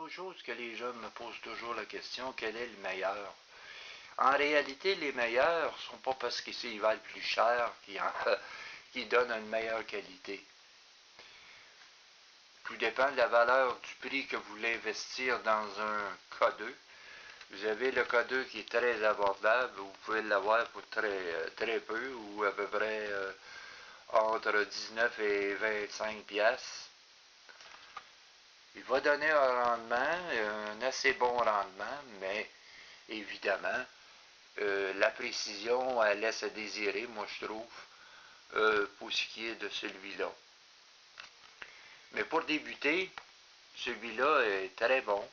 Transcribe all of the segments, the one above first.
autre chose que les jeunes me posent toujours la question, quel est le meilleur? En réalité, les meilleurs sont pas parce qu'ils valent plus cher qui donnent une meilleure qualité. Tout dépend de la valeur du prix que vous voulez investir dans un K2. Vous avez le K2 qui est très abordable, vous pouvez l'avoir pour très peu, ou à peu près entre 19 et 25 piastres. Il va donner un rendement, un assez bon rendement, mais évidemment, la précision, elle laisse à désirer, moi je trouve, pour ce qui est de celui-là. Mais pour débuter, celui-là est très bon,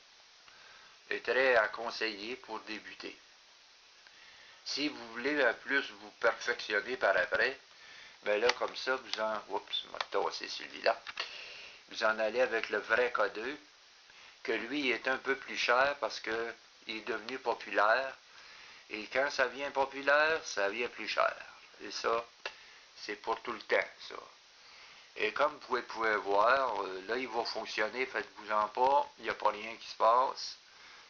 est très à conseiller pour débuter. Si vous voulez plus vous perfectionner par après, ben là, comme ça, vous en... Oups, je vais tasser celui-là. Vous en allez avec le vrai K2, que lui est un peu plus cher parce qu'il est devenu populaire. Et quand ça devient populaire, ça devient plus cher. Et ça, c'est pour tout le temps, ça. Et comme vous pouvez voir, là, il va fonctionner, faites-vous-en pas, il n'y a pas rien qui se passe.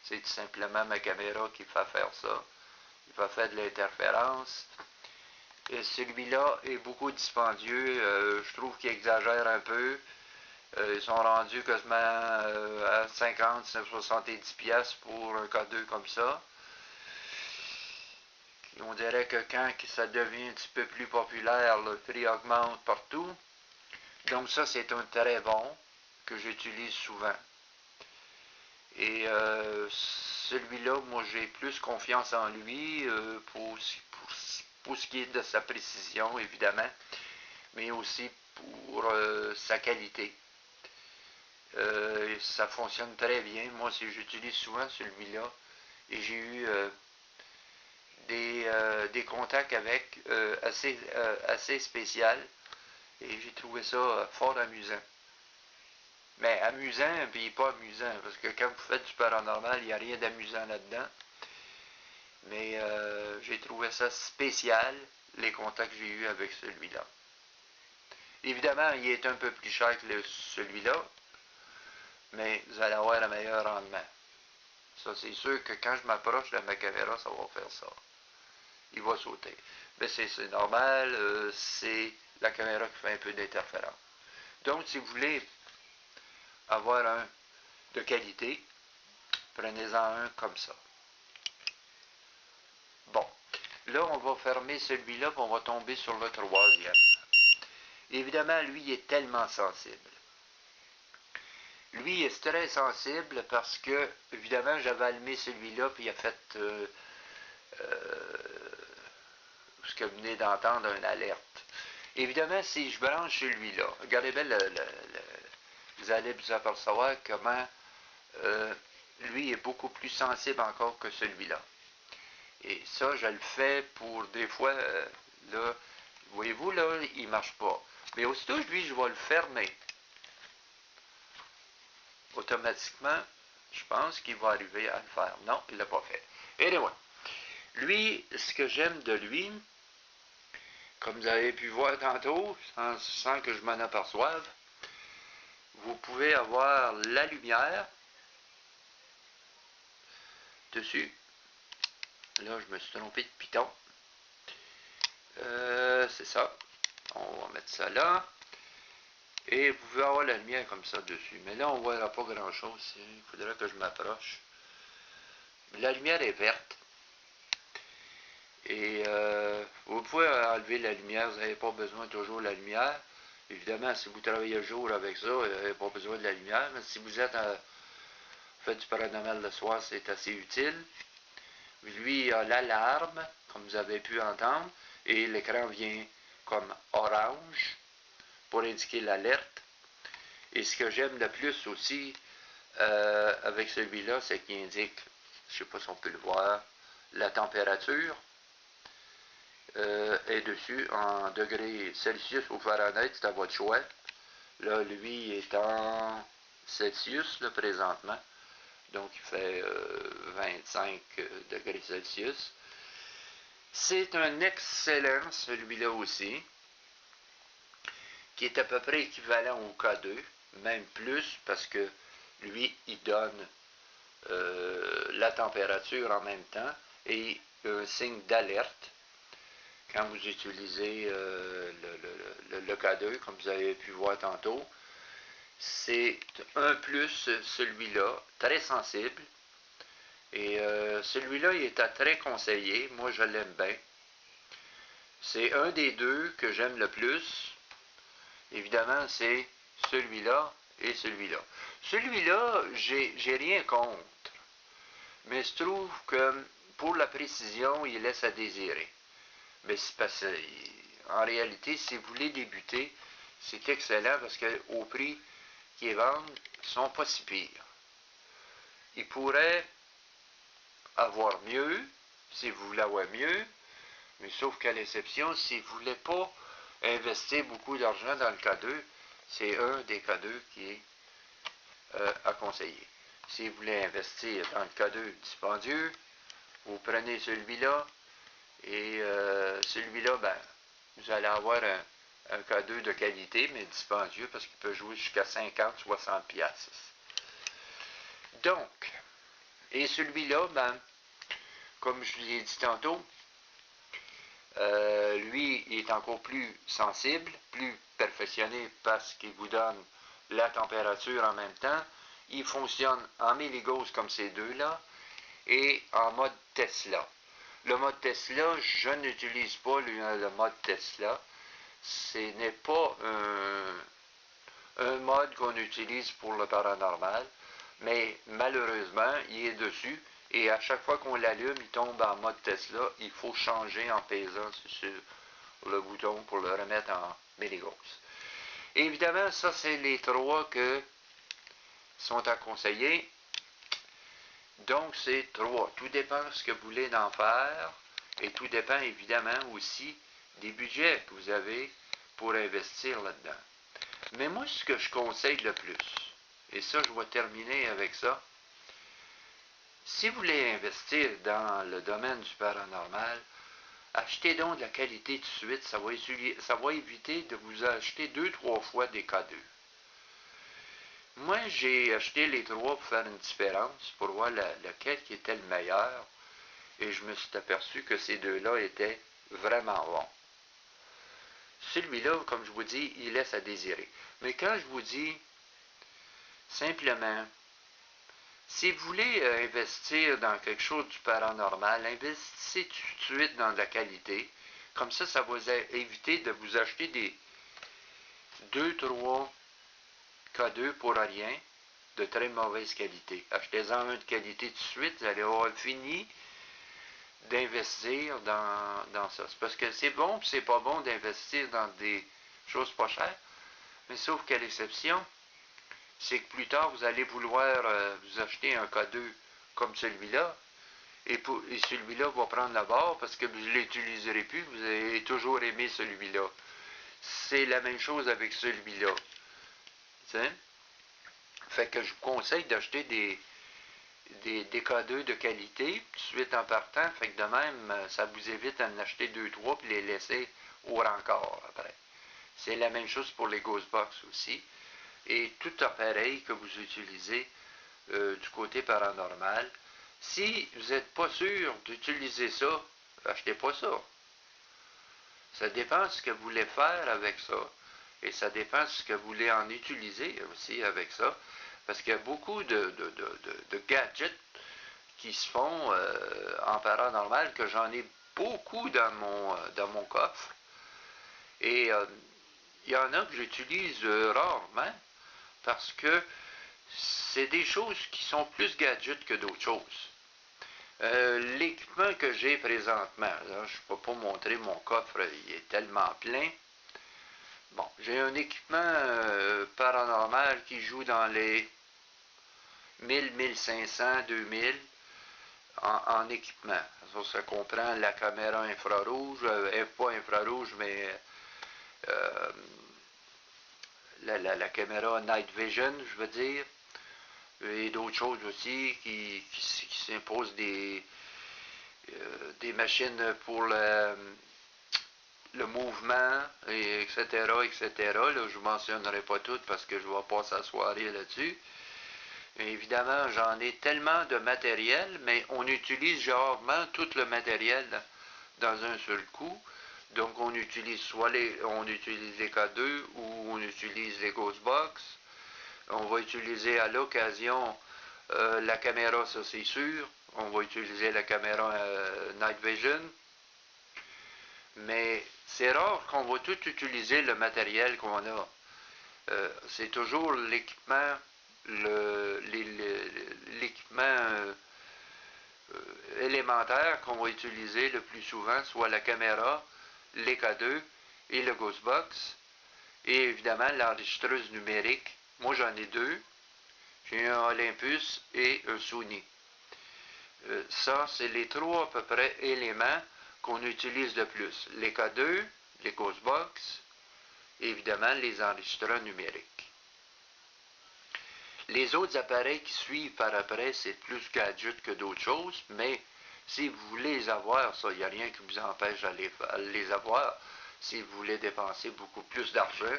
C'est tout simplement ma caméra qui fait faire ça. Il va faire de l'interférence. Et celui-là est beaucoup dispendieux. Je trouve qu'il exagère un peu. Ils sont rendus quasiment à 50, 70 pièces pour un K2 comme ça. Et on dirait que quand ça devient un petit peu plus populaire, le prix augmente partout. Donc ça, c'est un très bon que j'utilise souvent. Et celui-là, moi, j'ai plus confiance en lui pour ce qui est de sa précision, évidemment, mais aussi pour sa qualité. Ça fonctionne très bien. Moi, j'utilise souvent celui-là et j'ai eu des contacts avec assez spécial et j'ai trouvé ça fort amusant. Mais amusant, puis pas amusant, parce que quand vous faites du paranormal, il n'y a rien d'amusant là-dedans. Mais j'ai trouvé ça spécial, les contacts que j'ai eus avec celui-là. Évidemment, il est un peu plus cher que celui-là, mais vous allez avoir le meilleur rendement. Ça, c'est sûr que quand je m'approche de ma caméra, ça va faire ça. Il va sauter. Mais c'est normal, c'est la caméra qui fait un peu d'interférence. Donc, si vous voulez avoir un de qualité, prenez-en un comme ça. Bon, là, on va fermer celui-là, puis on va tomber sur le troisième. Évidemment, lui, il est tellement sensible. Lui, il est très sensible parce que, évidemment, j'avais allumé celui-là, puis il a fait ce que vous venez d'entendre, une alerte. Évidemment, si je branche celui-là, regardez bien, vous allez vous apercevoir comment lui est beaucoup plus sensible encore que celui-là. Et ça, je le fais pour des fois, là, voyez-vous, là, il ne marche pas. Mais aussitôt, lui, je vais le fermer. Automatiquement, je pense qu'il va arriver à le faire. Non, il ne l'a pas fait. Anyway, lui, ce que j'aime de lui, comme vous avez pu voir tantôt, sans que je m'en aperçoive, vous pouvez avoir la lumière dessus. Là, je me suis trompé de piton. C'est ça. On va mettre ça là. Et vous pouvez avoir la lumière comme ça dessus. Mais là, on ne voit pas grand-chose. Il faudrait que je m'approche. La lumière est verte. Et vous pouvez enlever la lumière. Vous n'avez pas besoin toujours de la lumière. Évidemment, si vous travaillez le jour avec ça, vous n'avez pas besoin de la lumière. Mais si vous êtes faites du paranormal le soir, c'est assez utile. Lui, il a l'alarme, comme vous avez pu entendre. Et l'écran vient comme orange pour indiquer l'alerte. Et ce que j'aime le plus aussi avec celui-là, c'est qu'il indique, je ne sais pas si on peut le voir, la température est dessus en degrés Celsius ou Fahrenheit, c'est à votre choix. Là, lui est en Celsius là, présentement, donc il fait 25 degrés Celsius. C'est un excellent, celui-là aussi, qui est à peu près équivalent au K2, même plus, parce que lui, il donne la température en même temps et un signe d'alerte quand vous utilisez le K2, comme vous avez pu voir tantôt. C'est un plus, celui-là, très sensible. Et celui-là, il est à très conseillé. Moi, je l'aime bien. C'est un des deux que j'aime le plus. Évidemment, c'est celui-là et celui-là. Celui-là, j'ai rien contre. Mais je trouve que pour la précision, il laisse à désirer. Mais c'est parce que, en réalité, si vous voulez débuter, c'est excellent parce qu'au prix qu'ils vendent, ils ne sont pas si pires. Ils pourraient avoir mieux, si vous voulez avoir mieux, mais sauf qu'à l'exception, si vous ne voulez pas investir beaucoup d'argent dans le K2, c'est un des K2 qui est à conseiller. Si vous voulez investir dans le K2 dispendieux, vous prenez celui-là, et celui-là, ben, vous allez avoir un K2 de qualité, mais dispendieux, parce qu'il peut jouer jusqu'à 50-60 piastres. Donc, et celui-là, ben, comme je l'ai dit tantôt, lui, il est encore plus sensible, plus perfectionné parce qu'il vous donne la température en même temps. Il fonctionne en milligauss comme ces deux-là et en mode Tesla. Le mode Tesla, je n'utilise pas le mode Tesla. Ce n'est pas un mode qu'on utilise pour le paranormal, mais malheureusement, il est dessus. Et à chaque fois qu'on l'allume, il tombe en mode Tesla. Il faut changer en pesant sur le bouton pour le remettre en milligauss. Évidemment, ça, c'est les trois que sont à conseiller. Donc, c'est trois. Tout dépend de ce que vous voulez en faire. Et tout dépend évidemment aussi des budgets que vous avez pour investir là-dedans. Mais moi, ce que je conseille le plus, et ça, je vais terminer avec ça, si vous voulez investir dans le domaine du paranormal, achetez donc de la qualité tout de suite, ça va éviter de vous acheter 2-3 fois des K2. Moi, j'ai acheté les trois pour faire une différence, pour voir lequel qui était le meilleur, et je me suis aperçu que ces deux-là étaient vraiment bons. Celui-là, comme je vous dis, il laisse à désirer. Mais quand je vous dis simplement, si vous voulez investir dans quelque chose du paranormal, investissez tout de suite dans de la qualité. Comme ça va vous éviter de vous acheter des 2-3 K2 pour rien, de très mauvaise qualité. Achetez-en un de qualité tout de suite, vous allez avoir fini d'investir dans ça. C'est parce que c'est bon puis c'est pas bon d'investir dans des choses pas chères, mais sauf qu'à l'exception, c'est que plus tard, vous allez vouloir vous acheter un K2 comme celui-là, et celui-là va prendre la barre parce que vous ne l'utiliserez plus, vous avez toujours aimé celui-là. C'est la même chose avec celui-là. Fait que je vous conseille d'acheter des K2 de qualité, tout de suite en partant, fait que de même, ça vous évite d'en acheter 2-3 puis les laisser au rencard après. C'est la même chose pour les Ghostbox aussi. Et tout appareil que vous utilisez du côté paranormal, si vous n'êtes pas sûr d'utiliser ça, achetez pas ça. Ça dépend de ce que vous voulez faire avec ça. Et ça dépend de ce que vous voulez en utiliser aussi avec ça. Parce qu'il y a beaucoup de gadgets qui se font en paranormal, que j'en ai beaucoup dans mon coffre. Et il y en a que j'utilise rarement parce que c'est des choses qui sont plus gadgets que d'autres choses. L'équipement que j'ai présentement, là, je ne peux pas montrer mon coffre, il est tellement plein. Bon, j'ai un équipement paranormal qui joue dans les 1000, 1500, 2000 en équipement. Ça comprend la caméra infrarouge, pas infrarouge, mais la caméra Night Vision, je veux dire, et d'autres choses aussi qui s'imposent des machines pour le mouvement, et etc., etc. Là, je ne mentionnerai pas toutes parce que je vais passer la soirée là-dessus. Évidemment, j'en ai tellement de matériel, mais on utilise généralement tout le matériel dans un seul coup. Donc on utilise on utilise les K2 ou on utilise les Ghostbox. On va utiliser à l'occasion la caméra, ça c'est sûr. On va utiliser la caméra Night Vision. Mais c'est rare qu'on va tout utiliser le matériel qu'on a. C'est toujours l'équipement, l'équipement élémentaire qu'on va utiliser le plus souvent, soit la caméra, les K2 et le Ghostbox. Et évidemment l'enregistreuse numérique. Moi j'en ai deux. J'ai un Olympus et un Sony. Ça, c'est les trois à peu près éléments qu'on utilise le plus. Les K2, les Ghostbox, et évidemment les enregistreurs numériques. Les autres appareils qui suivent par après, c'est plus gadget que d'autres choses, mais si vous voulez les avoir, ça, il n'y a rien qui vous empêche de les avoir si vous voulez dépenser beaucoup plus d'argent.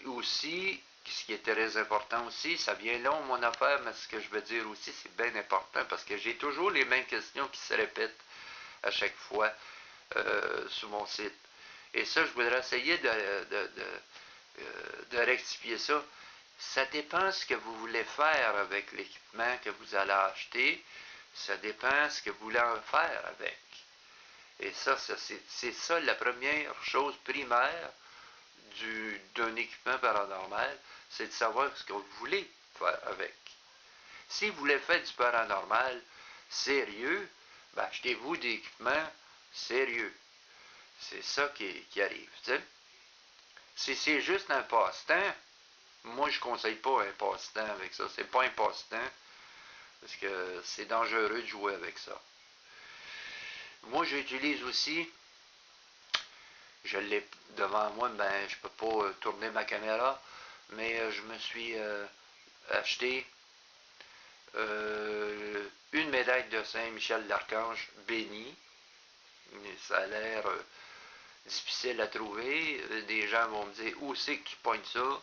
Aussi, ce qui est très important aussi, ça vient long mon affaire, mais ce que je veux dire aussi, c'est bien important parce que j'ai toujours les mêmes questions qui se répètent à chaque fois sur mon site. Et ça, je voudrais essayer de rectifier ça. Ça dépend ce que vous voulez faire avec l'équipement que vous allez acheter. Ça dépend ce que vous voulez en faire avec. Et ça c'est ça la première chose primaire d'un équipement paranormal, c'est de savoir ce que vous voulez faire avec. Si vous voulez faire du paranormal sérieux, ben achetez-vous des équipements sérieux. C'est ça qui arrive. T'sais. Si c'est juste un passe-temps, moi je ne conseille pas un passe-temps avec ça. C'est pas un passe-temps parce que c'est dangereux de jouer avec ça. Moi j'utilise aussi, je l'ai devant moi, ben je peux pas tourner ma caméra, mais je me suis acheté une médaille de Saint-Michel d'Archange bénie. Ça a l'air difficile à trouver. Des gens vont me dire où c'est que tu pognes ça.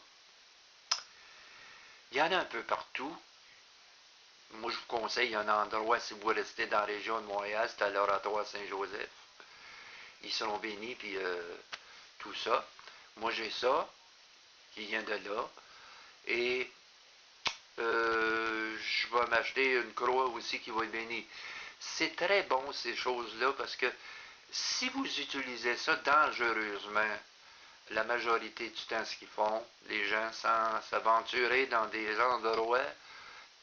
Il y en a un peu partout. Moi, je vous conseille un endroit, si vous restez dans la région de Montréal, c'est à l'Oratoire Saint-Joseph. Ils seront bénis, puis tout ça. Moi, j'ai ça, qui vient de là. Et je vais m'acheter une croix aussi qui va être bénie. C'est très bon, ces choses-là, parce que si vous utilisez ça dangereusement, la majorité du temps, ce qu'ils font, les gens, sans s'aventurer dans des endroits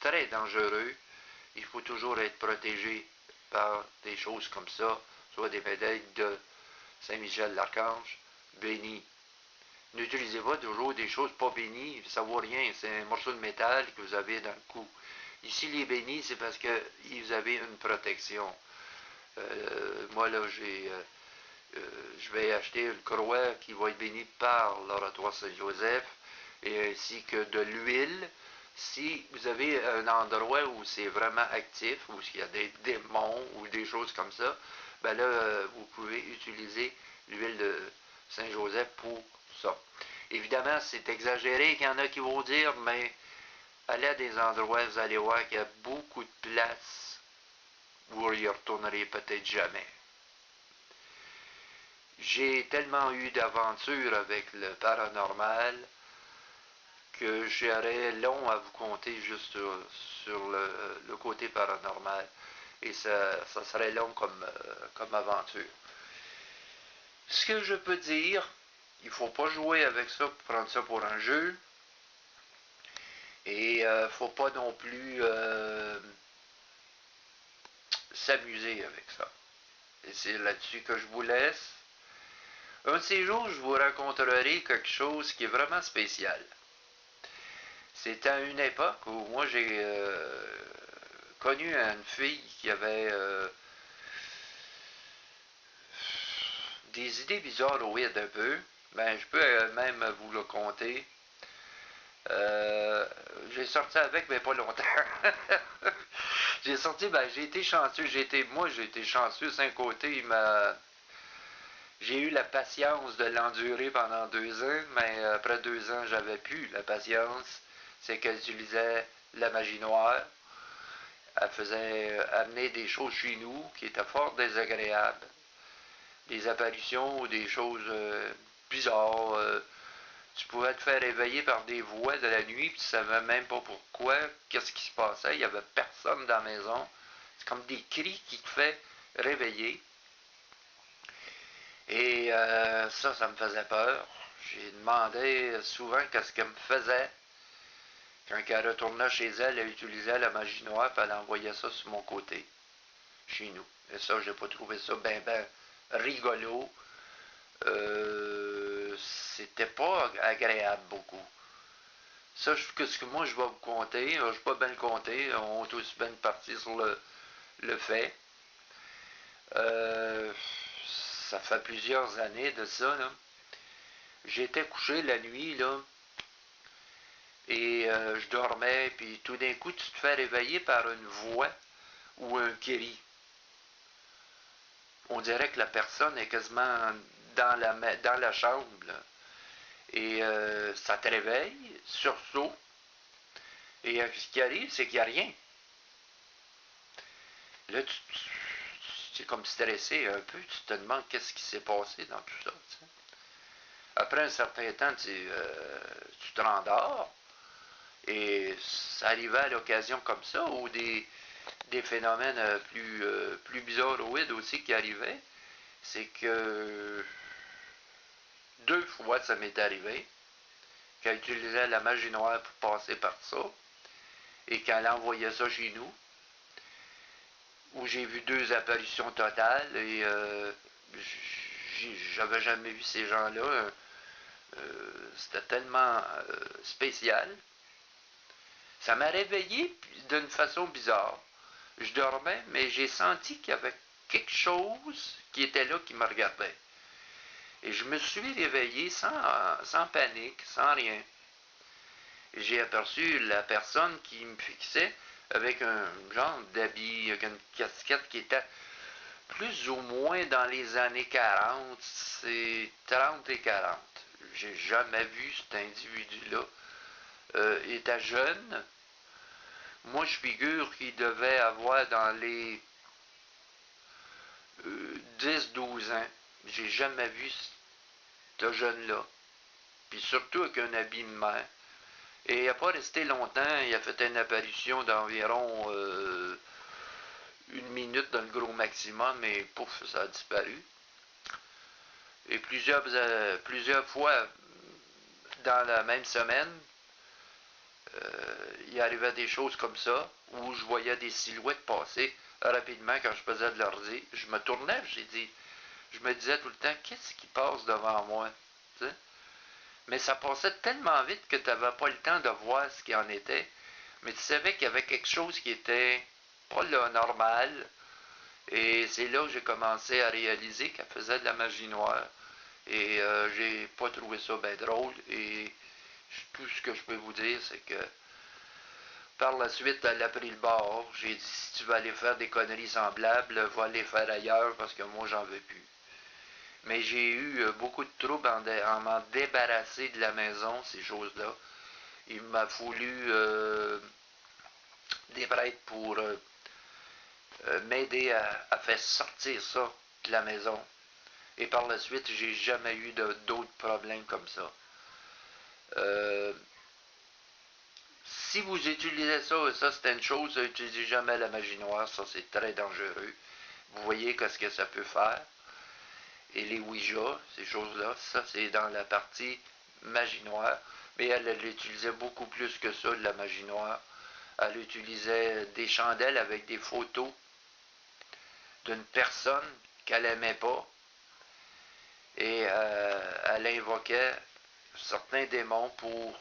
très dangereux, il faut toujours être protégé par des choses comme ça, soit des médailles de Saint-Michel l'Archange, bénies. N'utilisez pas toujours des choses pas bénies, ça ne vaut rien, c'est un morceau de métal que vous avez dans le cou. Ici, les bénis, c'est parce que vous avez une protection. Moi, là, je vais acheter une croix qui va être bénie par l'Oratoire Saint-Joseph, et ainsi que de l'huile. Si vous avez un endroit où c'est vraiment actif, où il y a des démons ou des choses comme ça, ben là, vous pouvez utiliser l'huile de Saint-Joseph pour ça. Évidemment, c'est exagéré qu'il y en a qui vont dire, mais allez à des endroits, vous allez voir qu'il y a beaucoup de places où vous y retournerez peut-être jamais. J'ai tellement eu d'aventures avec le paranormal que j'aurais long à vous compter juste sur le côté paranormal. Et ça serait long comme aventure. Ce que je peux dire, il ne faut pas jouer avec ça, prendre ça pour un jeu. Et il ne faut pas non plus s'amuser avec ça. Et c'est là-dessus que je vous laisse. Un de ces jours, je vous raconterai quelque chose qui est vraiment spécial. C'est à une époque où moi j'ai connu une fille qui avait des idées bizarres ou weird un peu. Ben, je peux même vous le conter. J'ai sorti avec, mais pas longtemps. J'ai sorti, ben, j'ai été chanceux. Moi, j'ai été chanceux. D'un côté, j'ai eu la patience de l'endurer pendant 2 ans, mais après 2 ans, j'avais plus la patience. c'est qu'elle utilisait la magie noire. Elle faisait amener des choses chez nous qui étaient fort désagréables. Des apparitions ou des choses bizarres. Tu pouvais te faire réveiller par des voix de la nuit, puis tu savais même pas pourquoi, qu'est-ce qui se passait. Il n'y avait personne dans la maison. C'est comme des cris qui te fait réveiller. Et ça me faisait peur. J'ai demandé souvent qu'est-ce qu'elle me faisait. Quand elle retournait chez elle, elle utilisait la magie noire, puis elle envoyait ça sur mon côté, chez nous. Et ça, j'ai pas trouvé ça ben rigolo. C'était pas agréable beaucoup. Ça, ce que moi je vais vous compter, je ne vais pas bien le compter, on est aussi bien parti sur le fait. Euh, Ça fait plusieurs années de ça, là. J'étais couché la nuit, là, et je dormais, puis tout d'un coup, tu te fais réveiller par une voix ou un cri. On dirait que la personne est quasiment dans la chambre, là. Et ça te réveille, sursaut. Et ce qui arrive, c'est qu'il n'y a rien. Là, tu es comme stressé un peu, tu te demandes qu'est-ce qui s'est passé dans tout ça. T'sais. Après un certain temps, tu te rendors, et ça arrivait à l'occasion comme ça, ou des phénomènes plus bizarroïdes aussi qui arrivaient, c'est que 2 fois ça m'est arrivé, qu'elle utilisait la magie noire pour passer par ça, et qu'elle envoyait ça chez nous, où j'ai vu 2 apparitions totales, et j'avais jamais vu ces gens-là. C'était tellement spécial. Ça m'a réveillé d'une façon bizarre. Je dormais, mais j'ai senti qu'il y avait quelque chose qui était là, qui me regardait. Et je me suis réveillé sans panique, sans rien. Et j'ai aperçu la personne qui me fixait avec un genre d'habit, avec une casquette qui était plus ou moins dans les années 40, c'est 30 et 40. J'ai jamais vu cet individu-là. Il était jeune. Moi, je figure qu'il devait avoir dans les 10-12 ans. J'ai jamais vu ce jeune-là. Puis surtout avec un habit de mère. Et il n'a pas resté longtemps. Il a fait une apparition d'environ 1 minute dans le gros maximum, et pouf, ça a disparu. Et plusieurs fois dans la même semaine, il arrivait des choses comme ça, où je voyais des silhouettes passer rapidement quand je faisais de l'ordi. Je me tournais, je me disais tout le temps, qu'est-ce qui passe devant moi? T'sais? Mais ça passait tellement vite que tu n'avais pas le temps de voir ce qu'il en était. Mais tu savais qu'il y avait quelque chose qui était pas le normal. Et c'est là que j'ai commencé à réaliser qu'elle faisait de la magie noire. Et j'ai pas trouvé ça bien drôle. Et tout ce que je peux vous dire, c'est que par la suite, elle a pris le bord. J'ai dit, si tu vas aller faire des conneries semblables, va les faire ailleurs parce que moi, j'en veux plus. Mais j'ai eu beaucoup de troubles en m'en débarrasser de la maison, ces choses-là. Il m'a fallu des prêtres pour m'aider à faire sortir ça de la maison. Et par la suite, j'ai jamais eu d'autres problèmes comme ça. Euh, Si vous utilisez ça c'est une chose, n'utilisez jamais la magie noire, ça c'est très dangereux. Vous voyez qu'est-ce que ça peut faire. Et les Ouija, ces choses-là, ça c'est dans la partie magie noire. Mais elle utilisait beaucoup plus que ça, de la magie noire. Elle utilisait des chandelles avec des photos d'une personne qu'elle n'aimait pas. Et elle invoquait certains démons pour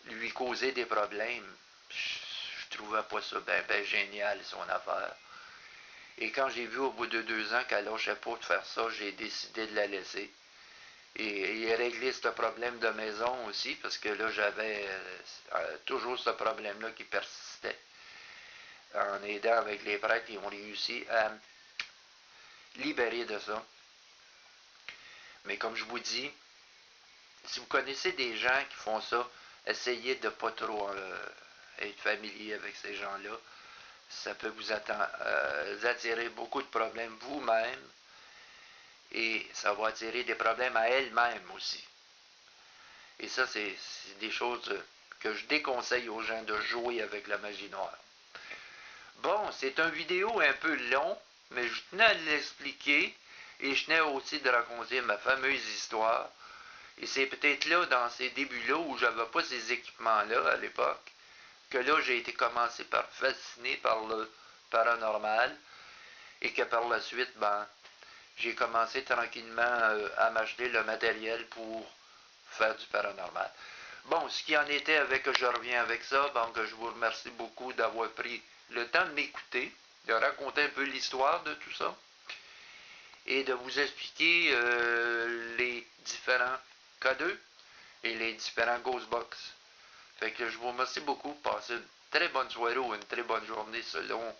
lui causer des problèmes. Je trouvais pas ça ben génial, son affaire. Et quand j'ai vu au bout de 2 ans qu'elle lâchait pas de faire ça, j'ai décidé de la laisser. Et régler ce problème de maison aussi, parce que là, j'avais toujours ce problème-là qui persistait. En aidant avec les prêtres, ils ont réussi à me libérer de ça. Mais comme je vous dis, si vous connaissez des gens qui font ça, essayez de ne pas trop être familier avec ces gens-là. Ça peut vous attirer beaucoup de problèmes vous-même et ça va attirer des problèmes à elle-même aussi. Et ça, c'est des choses que je déconseille aux gens de jouer avec la magie noire. Bon, c'est une vidéo un peu long, mais je tenais à l'expliquer et je tenais aussi de raconter ma fameuse histoire. Et c'est peut-être là, dans ces débuts-là, où j'avais pas ces équipements-là à l'époque, que là, j'ai été commencé par fasciné par le paranormal et que par la suite, ben, j'ai commencé tranquillement à m'acheter le matériel pour faire du paranormal. Bon, ce qui en était avec, je reviens avec ça, donc je vous remercie beaucoup d'avoir pris le temps de m'écouter, de raconter un peu l'histoire de tout ça et de vous expliquer les différents K2 et les différents Ghostbox. Fait que je vous remercie beaucoup. Passez une très bonne soirée ou une très bonne journée selon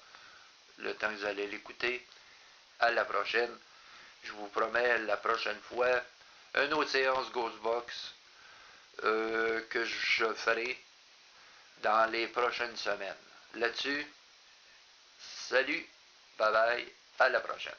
le temps que vous allez l'écouter. À la prochaine. Je vous promets la prochaine fois une autre séance Ghostbox que je ferai dans les prochaines semaines. Là-dessus, salut, bye bye, à la prochaine.